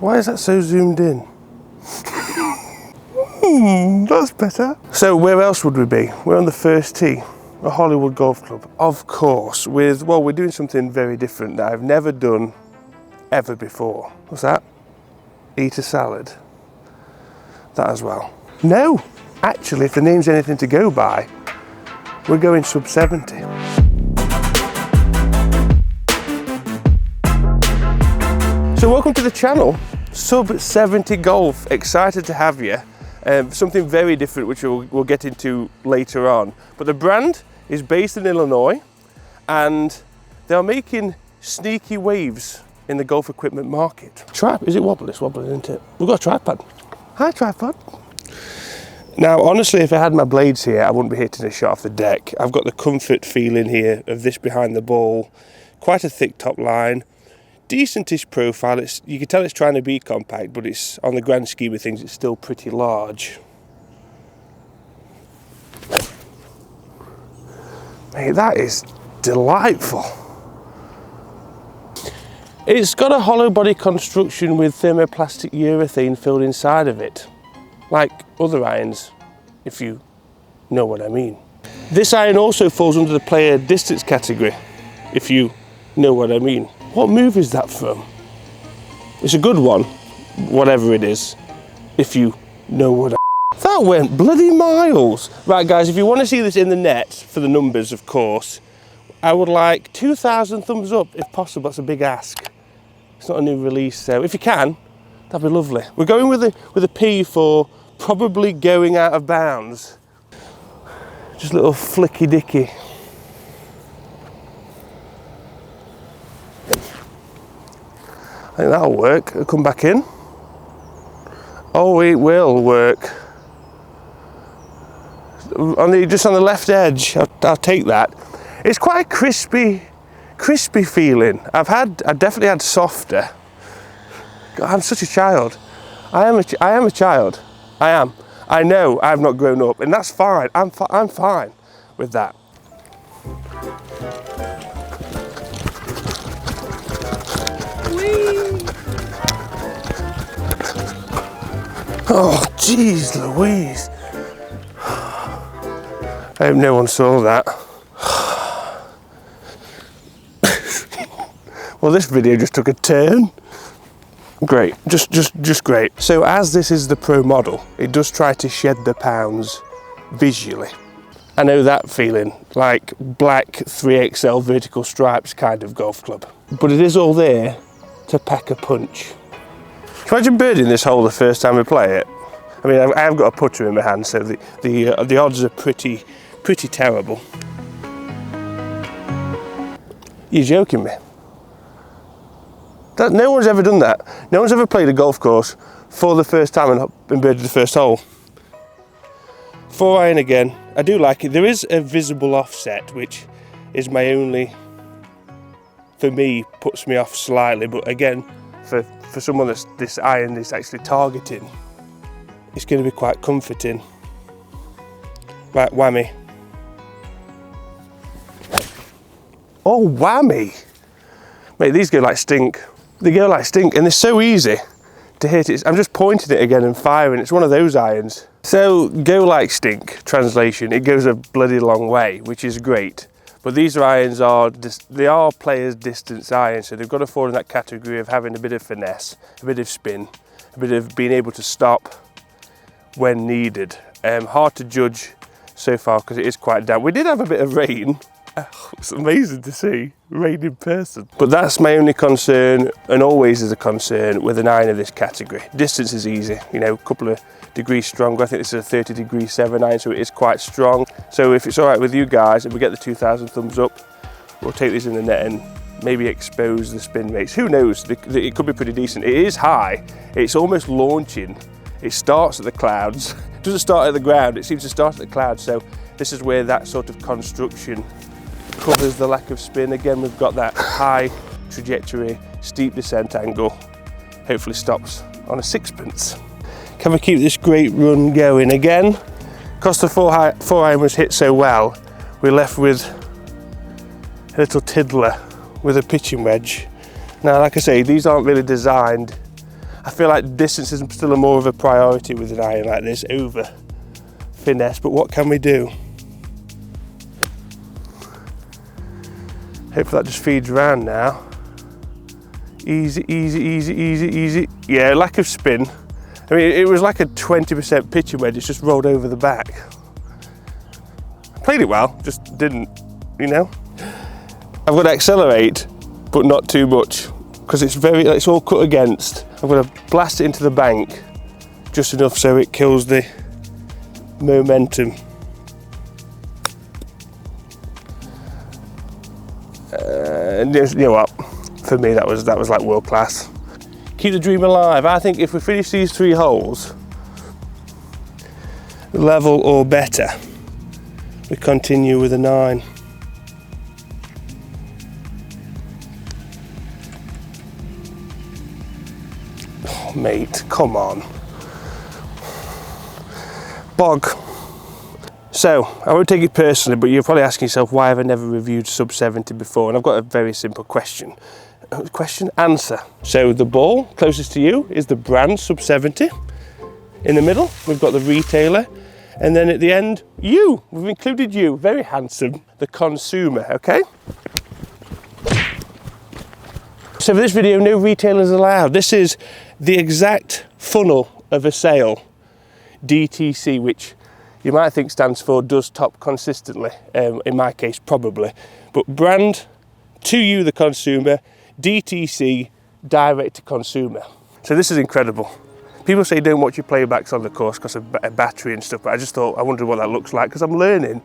Why is that so zoomed in? That's better. So where else would we be? We're on the first tee, a Hollywood Golf Club. Of course, we're doing something very different that I've never done ever before. What's that? Eat a salad. That as well. No, actually, if the name's anything to go by, we're going Sub70. So welcome to the channel, Sub70 Golf. Excited to have you. Something very different, which we'll get into later on. But the brand is based in Illinois, and they are making sneaky waves in the golf equipment market. Is it wobbly? It's wobbly, isn't it? We've got a tripod. Hi, tripod. Now, honestly, if I had my blades here, I wouldn't be hitting a shot off the deck. I've got the comfort feeling here of this behind the ball. Quite a thick top line. Decentish profile. You can tell it's trying to be compact, but it's, on the grand scheme of things, it's still pretty large. Mate, that is delightful. It's got a hollow body construction with thermoplastic urethane filled inside of it, like other irons, if you know what I mean. This iron also falls under the player distance category, if you know what I mean. What move is that from? It's a good one, whatever it is, if you know what I... That went bloody miles. Right guys, if you want to see this in the net, for the numbers of course, I would like 2,000 thumbs up if possible. That's a big ask. It's not a new release, so if you can, that'd be lovely. We're going with a P for probably going out of bounds. Just a little flicky dicky. I think that'll work. It'll come back in. Oh, it will work. Just on the left edge, I'll take that. It's quite a crispy feeling. I've definitely had softer. God, I'm such a child. I am a child. I am. I know I've not grown up, and that's fine. I'm fine with that. Oh, jeez Louise. I hope no one saw that. Well, this video just took a turn. Great, just great. So as this is the Pro model, it does try to shed the pounds visually. I know that feeling, like black 3XL vertical stripes kind of golf club. But it is all there to pack a punch. Can you imagine birding this hole the first time we play it? I mean, I have got a putter in my hand, so the odds are pretty terrible. You're joking me? No one's ever done that. No one's ever played a golf course for the first time and birded the first hole. 4-iron again. I do like it. There is a visible offset, which is my only, for me, puts me off slightly. But again, for someone that's this iron is actually targeting, it's going to be quite comforting. Right, whammy. Oh, whammy. Mate, these go like stink. They go like stink, and they're so easy to hit. I'm just pointing it again and firing. It's one of those irons. So, go like stink, translation, it goes a bloody long way, which is great. But these irons are players' distance irons, so they've got to fall in that category of having a bit of finesse, a bit of spin, a bit of being able to stop when needed. Hard to judge so far because it is quite damp. We did have a bit of rain. It's amazing to see rain in person. But that's my only concern, and always is a concern with an iron of this category. Distance is easy, you know, a couple of degrees stronger. I think this is a 30-degree 7-iron, so it is quite strong. So if it's all right with you guys, and we get the 2,000 thumbs up, we'll take these in the net and maybe expose the spin rates. Who knows? It could be pretty decent. It is high. It's almost launching. It starts at the clouds. It doesn't start at the ground. It seems to start at the clouds. So this is where that sort of construction covers the lack of spin. Again, we've got that high trajectory, steep descent angle. Hopefully stops on a sixpence. Can we keep this great run going again? Because the 4-iron was hit so well, we're left with a little tiddler with a pitching wedge. Now, like I say, these aren't really designed. I feel like distance is still more of a priority with an iron like this over finesse, but what can we do? Hopefully that just feeds around now. Easy, easy, easy, easy, easy. Yeah, lack of spin. I mean, it was like a 20% pitching wedge, it's just rolled over the back. Played it well, just didn't, you know? I've got to accelerate, but not too much, because it's all cut against. I'm going to blast it into the bank, just enough so it kills the momentum. And you know what? For me, that was like world class. Keep the dream alive. I think if we finish these 3 holes level or better, we continue with a 9. Oh, mate, come on. Bog. So, I won't take it personally, but you're probably asking yourself, why have I never reviewed Sub70 before? And I've got a very simple question. Answer. So the ball closest to you is the brand Sub70. In the middle, we've got the retailer. And then at the end, you. We've included you, very handsome, the consumer, okay? So for this video, no retailers allowed. This is the exact funnel of a sale. DTC, which you might think stands for does top consistently. In my case, probably. But brand to you, the consumer. DTC, direct to consumer. So this is incredible. People say don't watch your playbacks on the course because of battery and stuff, but I just thought, I wonder what that looks like because I'm learning.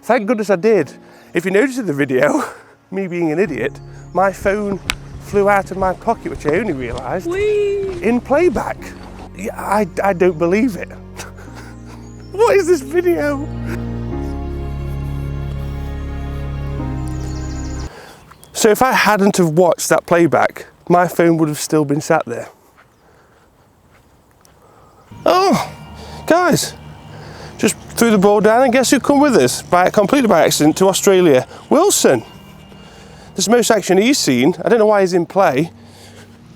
Thank goodness I did. If you noticed in the video, me being an idiot, my phone flew out of my pocket, which I only realised in playback. Yeah, I don't believe it. What is this video? So if I hadn't have watched that playback, my phone would have still been sat there. Oh, guys, just threw the ball down and guess who come with us? Completely by accident to Australia. Wilson. This is the most action he's seen. I don't know why he's in play,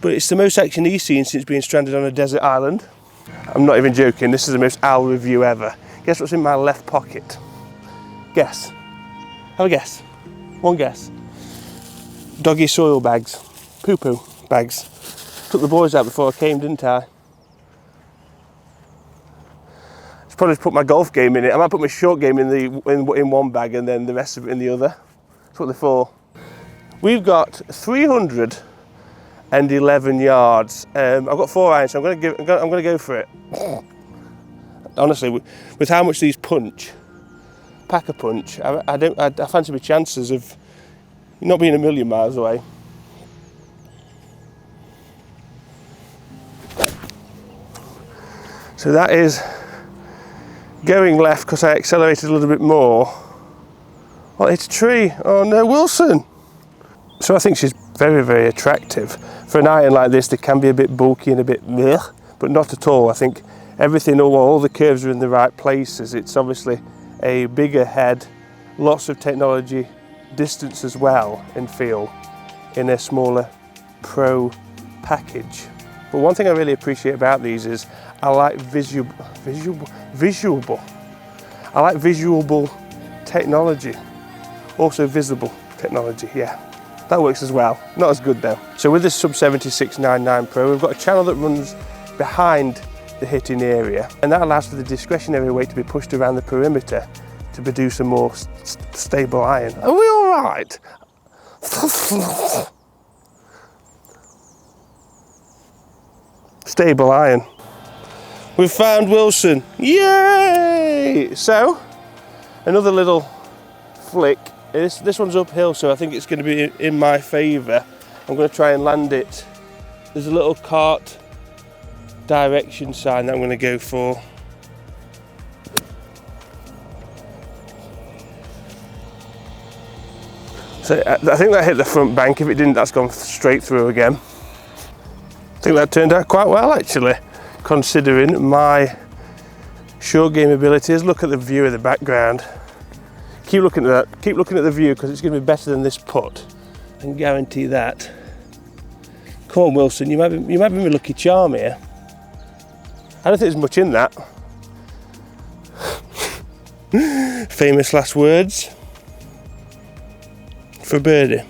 but it's the most action he's seen since being stranded on a desert island. I'm not even joking, this is the most Al review ever. Guess what's in my left pocket? Guess. Have a guess. One guess. Doggy soil bags, poo-poo bags. Took the boys out before I came, didn't I? Should probably put my golf game in it. I might put my short game in one bag and then the rest of it in the other. That's what they're for. We've got 311 yards. I've got 4 irons, so I'm going to go for it. Honestly, with how much these pack a punch, I fancy my chances of not being a million miles away. So that is going left because I accelerated a little bit more. Well, it's a tree. Oh no, Wilson. So I think she's very, very attractive. For an iron like this, they can be a bit bulky and a bit meh, but not at all. I think everything, all the curves are in the right places. It's obviously a bigger head, lots of technology, distance as well and feel in a smaller pro package. But one thing I really appreciate about these is I like visual technology, also visible technology. Yeah, that works as well. Not as good though. So with this Sub70 699 Pro, we've got a channel that runs behind the hitting area, and that allows for the discretionary weight to be pushed around the perimeter to produce a more stable iron. Are we all right? Stable iron. We've found Wilson. Yay! So, another little flick. This one's uphill, so I think it's going to be in my favour. I'm going to try and land it. There's a little cart direction sign that I'm going to go for. So I think that hit the front bank. If it didn't, that's gone straight through again. I think that turned out quite well actually, considering my short game abilities. Look at the view of the background. Keep looking at that. Keep looking at the view because it's going to be better than this putt. I can guarantee that. Come on, Wilson, you might be my lucky charm here. I don't think there's much in that. Famous last words for birdie.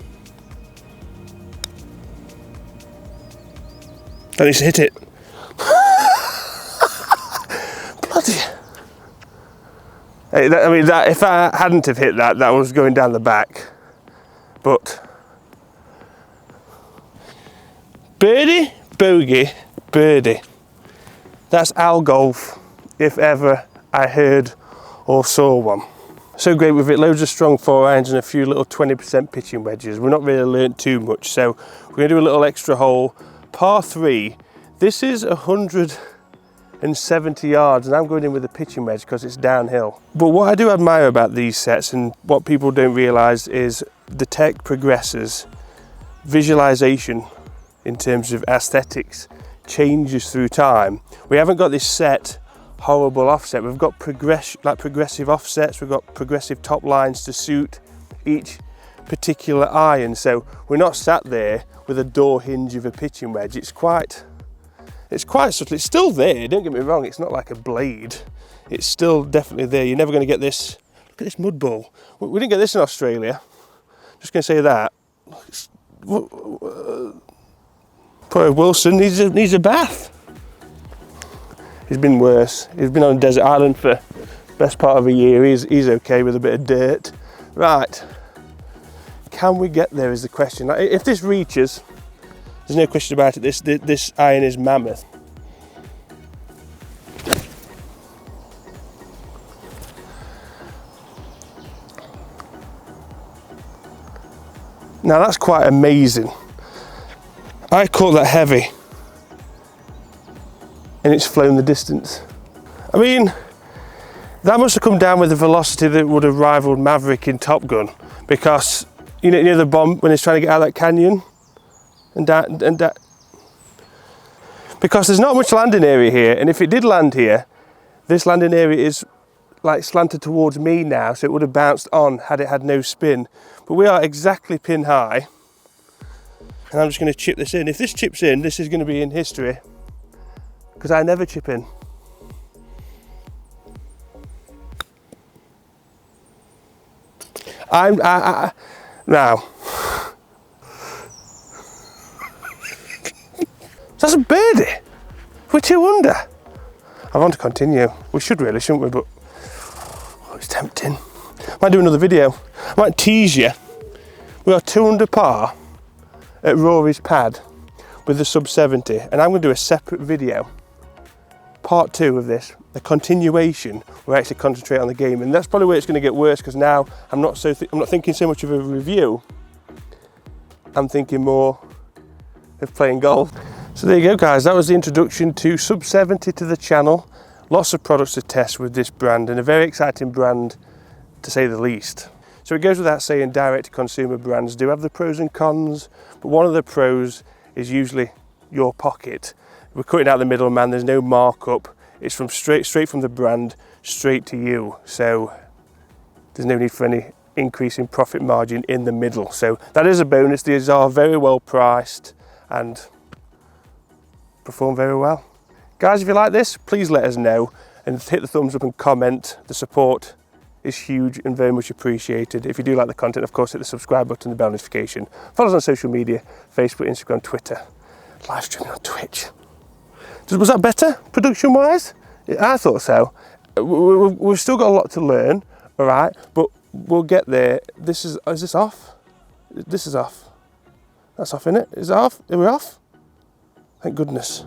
That needs to hit it. Bloody. I mean, that if I hadn't have hit that, that was going down the back. But birdie, bogey, birdie. That's Al Golf, if ever I heard or saw one. So great with it, loads of strong 4-irons and a few little 20% pitching wedges. We're not really learnt too much, so we're going to do a little extra hole. Par 3, this is 170 yards, and I'm going in with a pitching wedge because it's downhill. But what I do admire about these sets, and what people don't realise, is the tech progresses. Visualisation in terms of aesthetics changes through time. We haven't got this set horrible offset. We've got progressive offsets, we've got progressive top lines to suit each particular iron, so we're not sat there with a door hinge of a pitching wedge. It's quite subtle. It's still there, don't get me wrong, it's not like a blade, it's still definitely there. You're never going to get this. Look at this mud ball. We didn't get this in Australia, just going to say that. Poor Wilson needs a bath. He's been worse. He's been on a desert island for the best part of a year. He's okay with a bit of dirt. Right, can we get there is the question. Like, if this reaches, there's no question about it, this iron is mammoth. Now that's quite amazing. I caught that heavy and it's flown the distance. I mean, that must have come down with a velocity that would have rivaled Maverick in Top Gun, because you know the bomb when he's trying to get out of that canyon and that, because there's not much landing area here, and if it did land here, this landing area is like slanted towards me now, so it would have bounced on had it had no spin. But we are exactly pin high, and I'm just going to chip this in. If this chips in, this is going to be in history, because I never chip in. Now, that's a birdie. We're 2 under. I want to continue. We should really, shouldn't we? But oh, it's tempting. Might do another video. I might tease you. We are 2 under par at Rory's pad with the Sub70, and I'm going to do a separate video, part 2 of this, the continuation, where I actually concentrate on the game, and that's probably where it's going to get worse, because now I'm not thinking so much of a review. I'm thinking more of playing golf. So there you go, guys. That was the introduction to Sub70 to the channel. Lots of products to test with this brand, and a very exciting brand, to say the least. So it goes without saying, direct-to-consumer brands do have the pros and cons, but one of the pros is usually your pocket. We're cutting out the middleman. There's no markup. It's from straight from the brand straight to you. So there's no need for any increase in profit margin in the middle. So that is a bonus. These are very well priced and perform very well. Guys, if you like this, please let us know and hit the thumbs up and comment. The support is huge and very much appreciated. If you do like the content, of course, hit the subscribe button and the bell notification. Follow us on social media, Facebook, Instagram, Twitter, live streaming on Twitch. Was that better, production-wise? I thought so. We've still got a lot to learn, all right, but we'll get there. Is this off? This is off. That's off, innit? Is it off? Are we off? Thank goodness.